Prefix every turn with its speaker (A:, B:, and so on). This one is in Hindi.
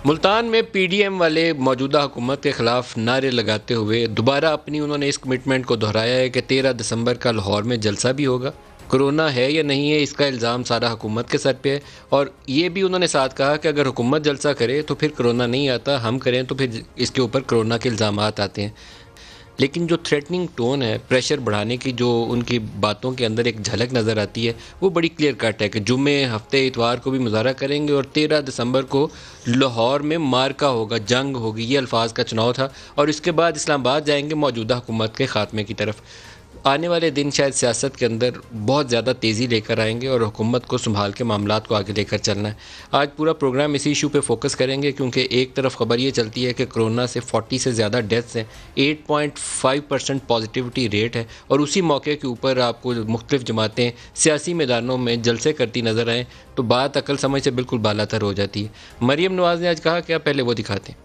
A: मुल्तान में पीडीएम वाले मौजूदा हुकूमत के खिलाफ नारे लगाते हुए दोबारा अपनी उन्होंने इस कमिटमेंट को दोहराया है कि 13 दिसंबर का लाहौर में जलसा भी होगा। कोरोना है या नहीं है इसका इल्ज़ाम सारा हुकूमत के सर पे है, और ये भी उन्होंने साथ कहा कि अगर हुकूमत जलसा करे तो फिर कोरोना नहीं आता, हम करें तो फिर इसके ऊपर कोरोना के इल्ज़ाम आते हैं। लेकिन जो थ्रेटनिंग टोन है, प्रेशर बढ़ाने की जो उनकी बातों के अंदर एक झलक नज़र आती है, वो बड़ी क्लियर कट है कि जुम्मे हफ्ते इतवार को भी मुजाहरा करेंगे और 13 दिसंबर को लाहौर में मार्का होगा, जंग होगी, ये अल्फाज का चुनाव था। और इसके बाद इस्लामाबाद जाएंगे मौजूदा हुकूमत के ख़ात्मे की तरफ। आने वाले दिन शायद सियासत के अंदर बहुत ज़्यादा तेज़ी लेकर आएंगे और हुकूमत को संभाल के मामलात को आगे लेकर चलना है। आज पूरा प्रोग्राम इसी इशू पे फोकस करेंगे, क्योंकि एक तरफ ख़बर ये चलती है कि कोरोना से 40 से ज़्यादा डेथ्स हैं, 8.5% पॉजिटिविटी रेट है, और उसी मौके के ऊपर आपको मुख्तलिफ जमातें सियासी मैदानों में जलसे करती नज़र आएँ तो बात अकल समझ से बिल्कुल बालातर हो जाती है। मरीम नवाज़ ने आज कहा, क्या पहले वो दिखाते हैं।